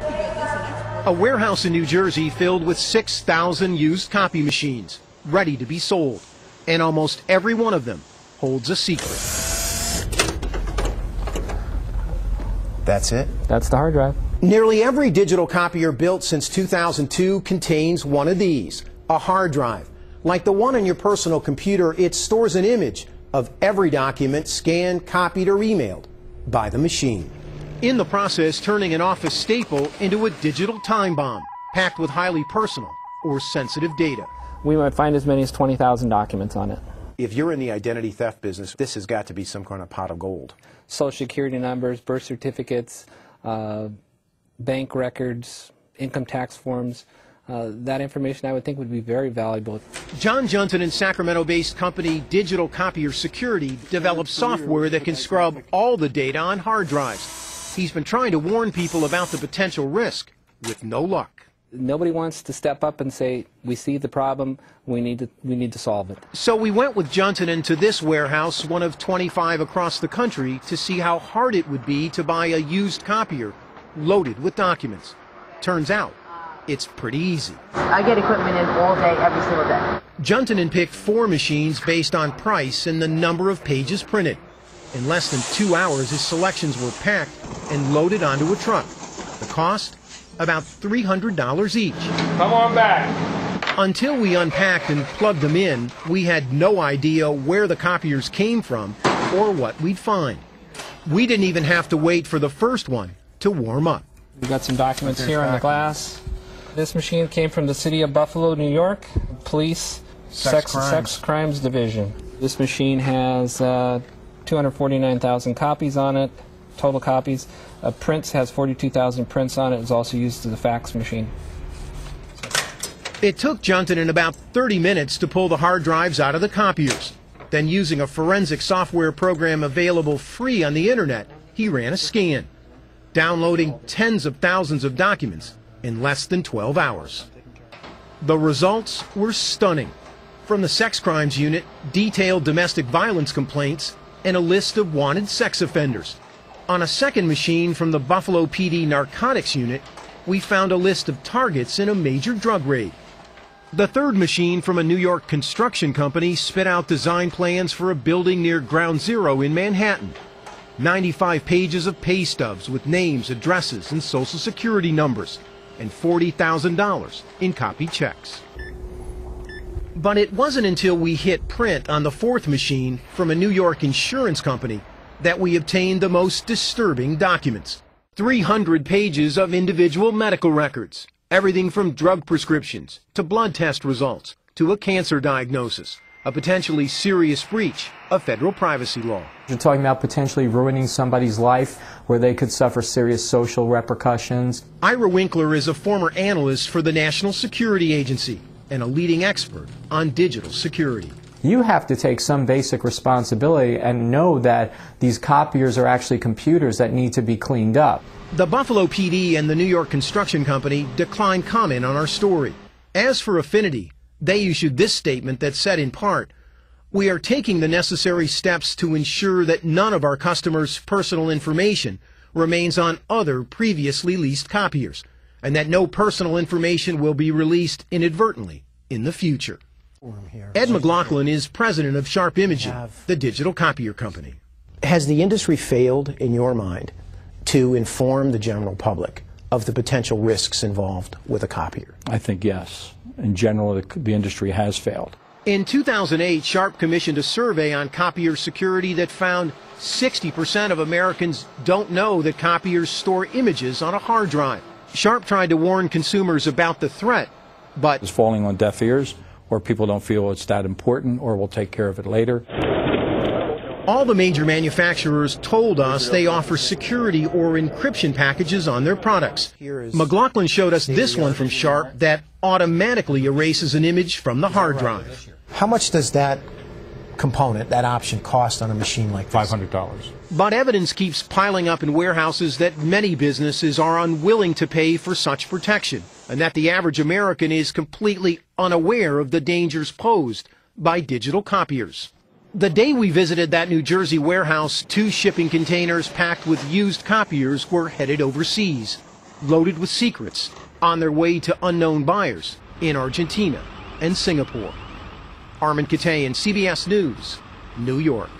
A warehouse in New Jersey filled with 6,000 used copy machines, ready to be sold. And almost every one of them holds a secret. That's it? That's the hard drive. Nearly every digital copier built since 2002 contains one of these, a hard drive. Like the one on your personal computer, it stores an image of every document scanned, copied, or emailed by the machine. In the process, turning an office staple into a digital time bomb, packed with highly personal or sensitive data. We might find as many as 20,000 documents on it. If you're in the identity theft business, this has got to be some kind of pot of gold. Social security numbers, birth certificates, bank records, income tax forms. That information I would think would be very valuable. John Junton and Sacramento-based company Digital Copier Security developed software that can scrub all the data on hard drives. He's been trying to warn people about the potential risk, with no luck. Nobody wants to step up and say, we see the problem, we need to solve it. So we went with Junton into this warehouse, one of 25 across the country, to see how hard it would be to buy a used copier loaded with documents. Turns out, it's pretty easy. I get equipment in all day, every single day. Junton picked 4 machines based on price and the number of pages printed. In less than 2 hours, his selections were packed and loaded onto a truck. The cost? About $300 each. Come on back. Until we unpacked and plugged them in, we had no idea where the copiers came from or what we'd find. We didn't even have to wait for the first one to warm up. We've got some documents here on the glass. This machine came from the city of Buffalo, New York, Police Sex Crimes Division. This machine has 249,000 copies on it, total copies. Prints has 42,000 prints on it. It's also used as a fax machine. It took Junton about 30 minutes to pull the hard drives out of the copiers. Then, using a forensic software program available free on the internet, he ran a scan, downloading tens of thousands of documents in less than 12 hours. The results were stunning. From the sex crimes unit, detailed domestic violence complaints, and a list of wanted sex offenders. On a second machine from the Buffalo PD Narcotics Unit, we found a list of targets in a major drug raid. The third machine from a New York construction company spit out design plans for a building near Ground Zero in Manhattan. 95 pages of pay stubs with names, addresses, and social security numbers, and $40,000 in copied checks. But it wasn't until we hit print on the fourth machine from a New York insurance company that we obtained the most disturbing documents. 300 pages of individual medical records, everything from drug prescriptions to blood test results to a cancer diagnosis, a potentially serious breach of federal privacy law. You're talking about potentially ruining somebody's life where they could suffer serious social repercussions. Ira Winkler is a former analyst for the National Security Agency and a leading expert on digital security. You have to take some basic responsibility and know that these copiers are actually computers that need to be cleaned up. The Buffalo PD and the New York Construction Company declined comment on our story. As for Affinity, they issued this statement that said in part, "We are taking the necessary steps to ensure that none of our customers' personal information remains on other previously leased copiers, and that no personal information will be released inadvertently in the future." Ed McLaughlin is president of Sharp Imaging, the digital copier company. Has the industry failed, in your mind, to inform the general public of the potential risks involved with a copier? I think yes. In general, the industry has failed. In 2008, Sharp commissioned a survey on copier security that found 60% of Americans don't know that copiers store images on a hard drive. Sharp tried to warn consumers about the threat, but It's falling on deaf ears, or people don't feel it's that important, or we'll take care of it later. all the major manufacturers told us they offer security or encryption packages on their products. McLaughlin showed us this one from Sharp that automatically erases an image from the hard drive. How much does that component, that option, cost on a machine like this? $500. But evidence keeps piling up in warehouses that many businesses are unwilling to pay for such protection, and that the average American is completely unaware of the dangers posed by digital copiers. The day we visited that New Jersey warehouse, 2 shipping containers packed with used copiers were headed overseas. loaded with secrets on their way to unknown buyers in Argentina and Singapore. Armin Katayan, CBS News, New York.